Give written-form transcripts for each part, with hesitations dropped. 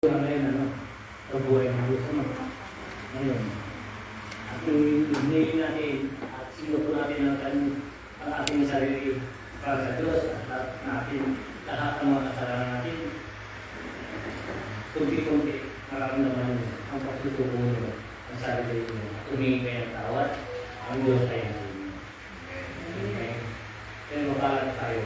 Ngayon, sa buhay ng gusto mo. Ngayon, at hindi natin at sinuko natin ang ating sarili para sa Diyos at natin lahat ng mga kasalanan natin. Kunti-kunti, nararamdaman ang pagsusuko mo ang sarili mo. Tumingin kayo ng tawad, ang Diyos ay okay. Kaya makalat tayo.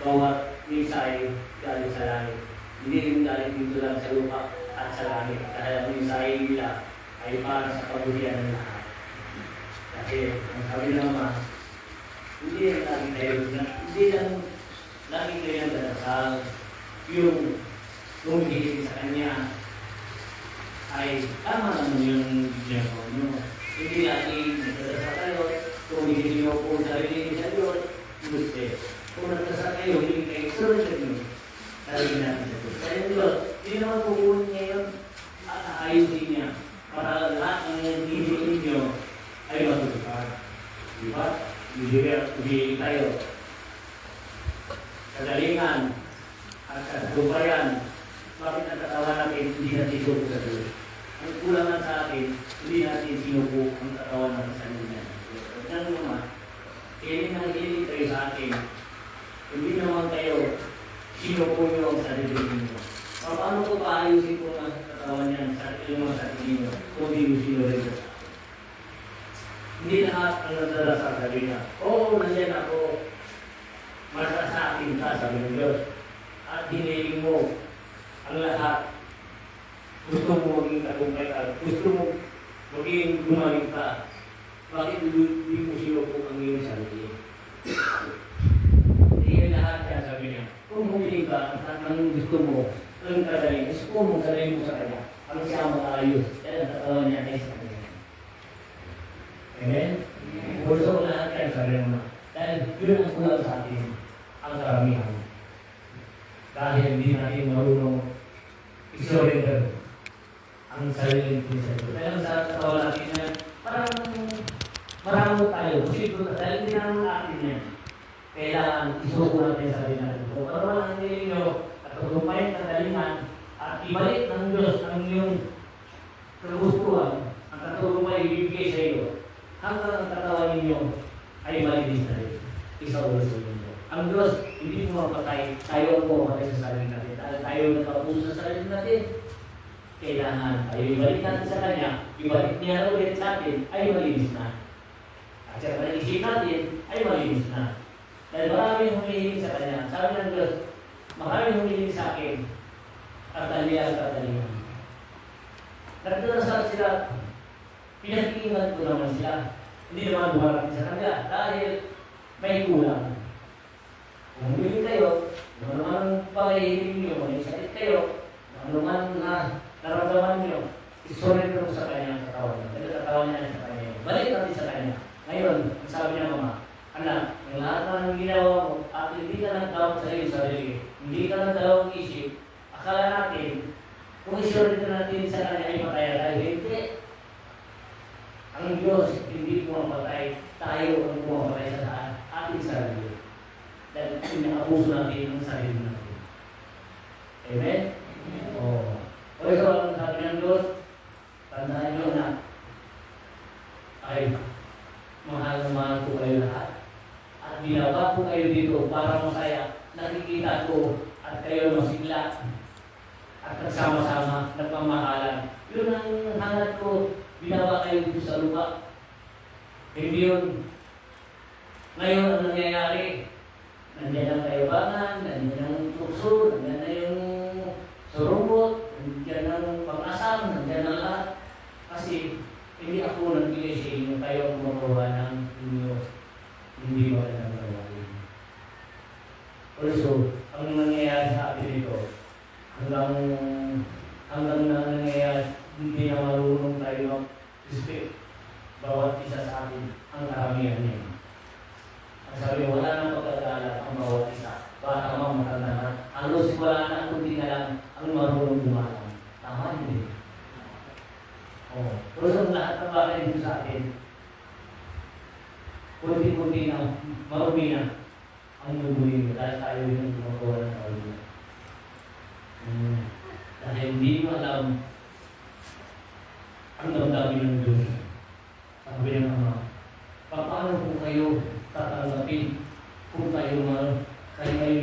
Bawat misay galing sa langit. Hindi rin galing dito lang sa lupa at sa langit. Dahil ang mensahe nila ay para sa kabutihan ng lahat. Kasi ang sabi ng Ama, hindi lang lagi tayo, hindi lang lagi kayo ang darasal. Yung humihiling sa Kanya ay tama naman yung ginagawa nyo. Hindi lagi nagdadasal kayo, humihiling nyo po sarili sa Diyos, gusto. Kung nagdasal kayo, hindi kayo sunod sa Diyos. Sabi natin sa Diyos. Kaya Diyos, hindi naman kukunin niya yun at aayusin niya para lahat ng hinihiling niyo ay matutupad. Diba? Hindi tayo. Kagalingan at kasubayan, bakit ang katawan natin hindi natin sinuko sa Diyos? Ang kulangan sa atin, hindi natin sinuko ang katawan natin sa Diyos. Yan naman, hiling kayo sa atin. Hindi naman kayo sinuko nyo ang sarili ninyo. Paano ko paayusin ko ang katawan niyan sa inyong mga sarili ninyo kung hindi nyo sinuko? Hindi lahat ang nadala sa sarili niya. Oo, nandiyan ako. Masa sa akin ka, sabi ng Diyos. At hiniling mo ang lahat. Gusto mo maging tagumpay ka. Gusto mo maging gumaling ka. Bakit hindi mo sinuko ang iyong sarili? Hindi lahat yan, sabi niya. Kung humiling ka at ang gusto mo, ang kagaling, gusto mo sarili mo sa Kanya. Ang siya mag-aayos. Yan ang katawan niya ay sa Kanya. Amen? Gusto ko lahat yan, sabi mo na. Dahil yun ang kulang sa atin, ang karamihan. Dahil hindi natin marunong i-surrender ang sarili natin sa Diyos. Kaya sa katawan natin na parang maramo tayo. Kasi dahil hindi naman natin yan. Kailangan isuko natin sa sarili natin. So, para walang hindi ninyo at pagkumpayin ng dalingan at ibalik ng Diyos ang iyong kagustuhan, ang katulumay ibigay sa iyo hanggang ang katawan ninyo ay malinis na rin. Isa ulo sa inyo. Ang Diyos, hindi mo mapatay. Tayo ang pumatay sa sarili natin. Dahil tayo nakapuso sa sarili natin. Kailangan tayo ibalik natin sa Kanya. Ibalik niya ulit sa atin ay malinis na. At sa pag-isip natin ay malinis na. Dahil maraming humihiling sa Kanya. Sabi ng Diyos, maraming humihiling sa akin at aliyan at aliyan. Nagdarasal sila, pinag-iingat ko naman sila. Hindi naman dumarating sa Kanya dahil may kulang. Kung humiling kayo, kung naman paghihiling nyo, kung may sakit kayo, kung naman na naramdaman nyo, isurrender mo sa Kanya ang katawan nyo. Dahil katawan niya sa Kanya. Balik natin sa Kanya. Ngayon, ang sabi niya Mama, anak, yung lahat ng ginawa mo, at hindi ka nagtawag sa iyong sarili, hindi ka nagtawag isip, akala natin, kung isurrender natin sa Kanya ay patay dahil hindi. Ang Diyos, hindi mo mapatay, tayo ang pumapatay sa ating sarili. Dahil pinakapuso natin ang sarili natin. Amen? Oo. O ito ang sabi ng Diyos, tandaan nyo na, ay mahal na mahal ko kayo lahat. At binaba ko kayo dito para masaya. Nakikita ko at kayo masigla at nagsama-sama, nagmamahalan. Yun ang hangat ko, binaba kayo dito sa lupa. Hindi yun. Ngayon ang nangyayari, nandiyan ang kayabangan, nandiyan ang tukso, nandiyan na yung surumbot, nandiyan ang pang-asam, nandiyan ang lahat. Kasi hindi ako nagbigay sa inyo, kayo ang gumagawa ng inyo, hindi mo rin ang gawain. Also, ang nangyayari sa atin ito, hanggang nangyayari, hindi na marunong tayo mag-respect bawat isa sa atin, ang karamihan niya. Ang sabi, wala nang pagkakala ang bawat isa, para mang matanda na. Halos wala na, kundi na lang ang marunong gumalang. Tama hindi. Pero sa lahat ng bagay dito sa atin, kunti-kunti na, marumi na ang nagulin mo dahil tayo yung gumagawa ng tao. Dahil hindi mo alam ang damdamin ng Diyos. Sabi ng Ama, paano kung kayo tatanggapin kung kayo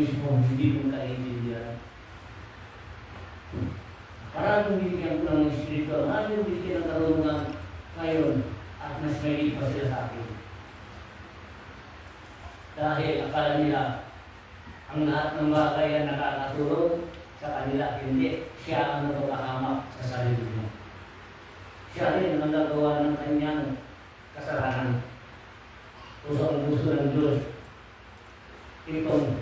mismo hindi mo kaintindihan? Maraming binigyan ko ng Espiritu, maraming binigyan ng karunungan ngayon at mas may pa sila sa akin. Dahil akala nila ang lahat ng bagay ay nakakatulong sa kanila, hindi. Siya ang nagpapahamak sa sarili niya. Siya rin ang nagawa ng kanyang kasalanan. Ang gusto ng Diyos. Itong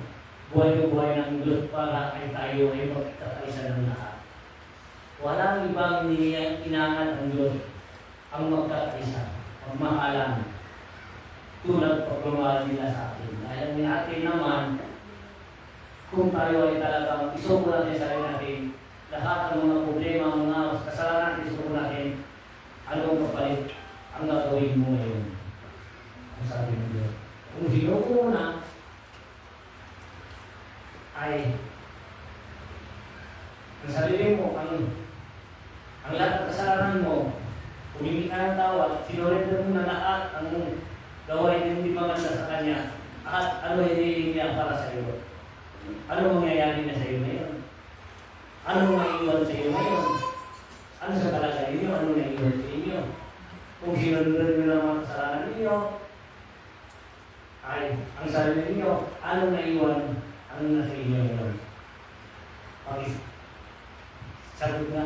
buhay ng Diyos para ay tayo ay magkakaisa ng lahat. Walang ibang inangan ang Diyos ang magkakaisa, magmahalan, tulad pagmamahal nila sa atin. Dahil ang atin naman, kung tayo ay talagang isuko natin sa sarili natin, lahat ng mga problema, mga kasalanan natin, isuko natin, anong kapalit ang gagawin mo ngayon? Ang sabi ng Diyos. Kung sinuko mo na, ay ang sarili mo, ang lahat ng kasalanan mo, humingi ka ng tawad, sinurrender mo na lahat ang gawain hindi maganda sa Kanya, at ano hinihiling niya para sa iyo? Ano mangyayari na sa iyo ngayon? Ano maiiwan sa iyo ngayon? Ano sa kalagayan ninyo? Ano naiiwan sa inyo? Kung sinurrender nyo lang ang kasalanan ninyo, ay ang sarili ninyo, ano naiiwan? Ano na sa inyo ngayon? Sagot na.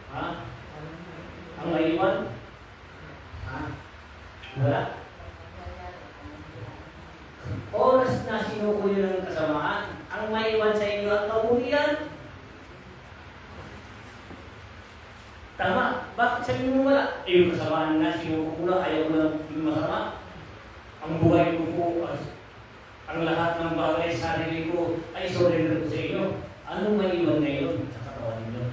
Ha? Ang maiwan? Ha? Wala? Oras na sinuko nyo ng kasamaan, ang maiwan sa inyo ang kabutihan. Tama. Bakit sa inyo wala? Yung kasamaan na sinuko ko na, ayaw ko na yung masama. Ang buhay ko po, ang lahat ng bagay sa sarili ko ay surrender ko sa inyo. Anong maiwan ngayon sa katawan ninyo?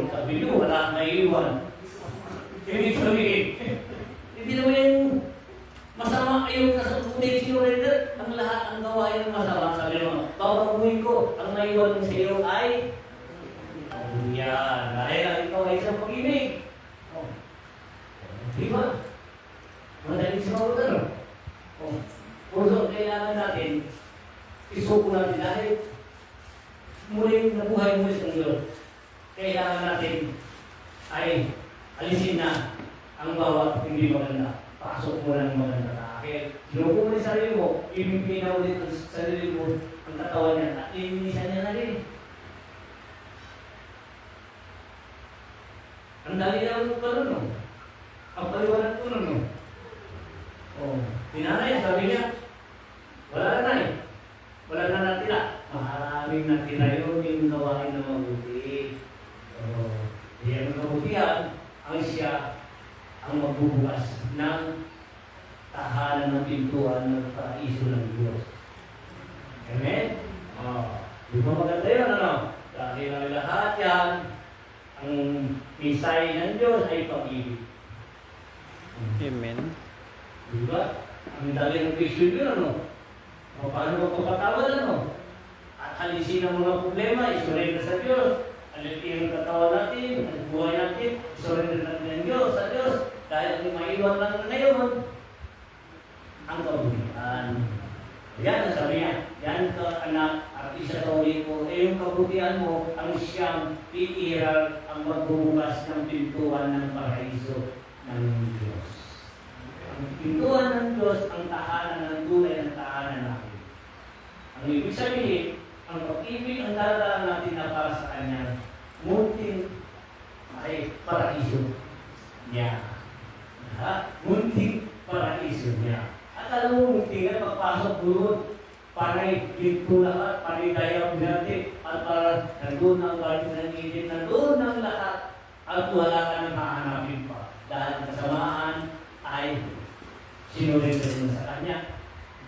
Sabi nyo, wala maiwan. Ibig sabihin, hindi naman yung masama yung kasabutin sinurrender. Ang lahat ang gawain ng masama. Sabi nyo, babaguhin ko, ang maiwan sa iyo ay yan. Dahil ikaw ay isang pag-ibig. Di ba? Madaling sa mga ano? Puso, kailangan natin isuko natin dahil muling nabuhay mo sa Diyos. Kailangan natin ay alisin na ang bawat hindi maganda. Pasok mo ng maganda na akin. Sinuko mo yung sarili mo, ipipinaw ulit ang sarili mo, ang katawan niya, at ininisan niya na rin. Ang dali lang mo pa nun, no? Ang paliwanag ko nun, no? Tinanay, sabi niya, wala na eh. Wala na natira. Maraming natira yun yung gawain na mabuti. Yan ang kabutihan, ang siya ang magbubukas ng tahanan ng pintuan ng paraiso ng Diyos. Amen? Di ba maganda yun, ano? Dahil ang lahat yan, ang misay ng Diyos ay pag-ibig. Amen. Di ba? Ang dali ng Kristo yun, ano? Paano magpapatawad, ano? At alisin ang mga problema, isurrender sa Diyos. Alitin ang katawan natin, ang buhay natin, isurrender natin ang Diyos, sa Diyos. Dahil ang maiwan lang na ngayon, ang kabutihan. Yan ang sabi niya. Yan ka, anak, at isa sa uli ko, yung kabutihan mo, ang siyang iiral ang magbubukas ng pintuan ng paraiso ng Diyos. Ang pintuan ng Diyos, ang tahanan ng tunay ng tahanan natin. Ang ibig sabihin, ang pag-ibig ang dala natin na para sa Kanya, munting ay paraiso niya. Munting paraiso niya. At alam mo, munting na pagpasok doon, panay dito lahat, panay dayang natin, at para nandun ang galing ng Eden, nandun ang lahat, at wala ka nang hahanapin pa. Dahil ang kasamaan ay sinurrender mo sa Kanya,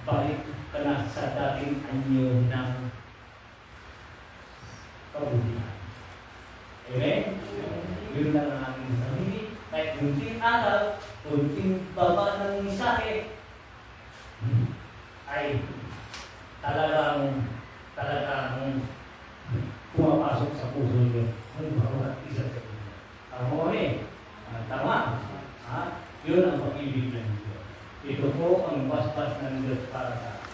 balik ka na sa dating anyo ng kabutihan. Amen? Yun lang ang aking sabihin. Kahit kunting araw, kunting baba ng mensahe, ay talagang talagang pumapasok sa puso niyo ang bawat isa sa inyo. Tama tama. Ha? Yun ang pag-ibig ng Diyos. Ito po ang basbas ng Diyos para sa atin.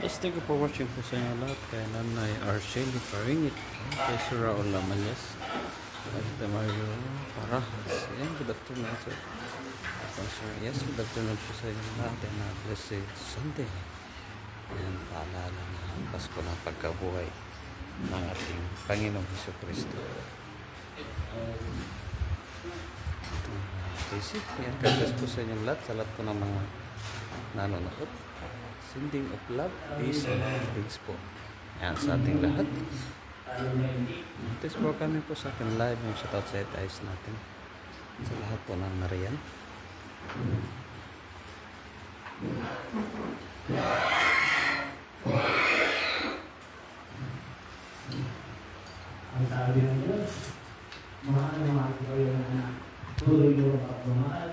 Yes, thank you for watching po sa inyo lahat. Kay Nanay Arceli Paringit. Kay Sir Raul Lamalyas. Kay Mario Parahas. Ayan, good afternoon, sir. Sir, yes, good afternoon po sa inyo lahat. And blessed Sunday. Ayan, paalala na ang Pasko ng pagkabuhay ng ating Panginoong Jesucristo. Basic, yan, God bless po sa inyong lahat. Sa lahat po ng mga nanonood. Sending of love, peace, and blessings po. Yan, sa ating lahat. Thanks for coming po sa akin live. Yung shoutout sa eyes natin. Sa lahat po ng nariyan. Ang sabi ng Diyos, mahal na mahal ko kayo ng anak. Tuloy nyo ang pagmamahal.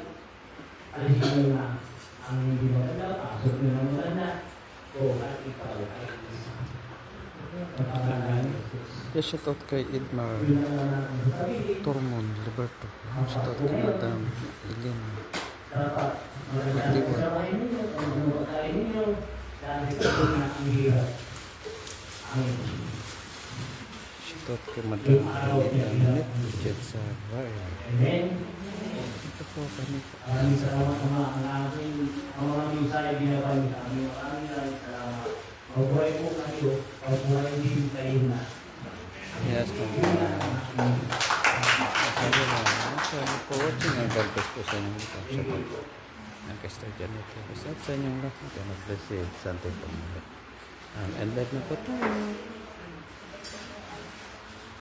Alisin nyo na ang hindi maganda, pasok nyo na maganda. O at ikaw ay isa. Pagkakalaan ng Jesus. Yes, shoutout kay Edmar Yun ang natin sa sarili. Tormon Liberto. Shoutout kay Madam Eileen. Dapat maganda ang kasamahin ninyo, ang magkakain ninyo, dahil ito na ang hirap. Amen. Shoutout kay Madam Eileen. Jet sa Ryan. Amen. Ito po kami. Maraming salamat sa mga ang mga mensahe binabalik sa amin. Maraming salamat. Mabuhay po kayo. Mabuhay din kayo na. Yes, po. Sabi na, sabi po watching ang God bless po sa inyong lahat. Shoutout. Ang kay Janito. Sa inyong lahat. God bless you. Sunday po. And live na po tayo.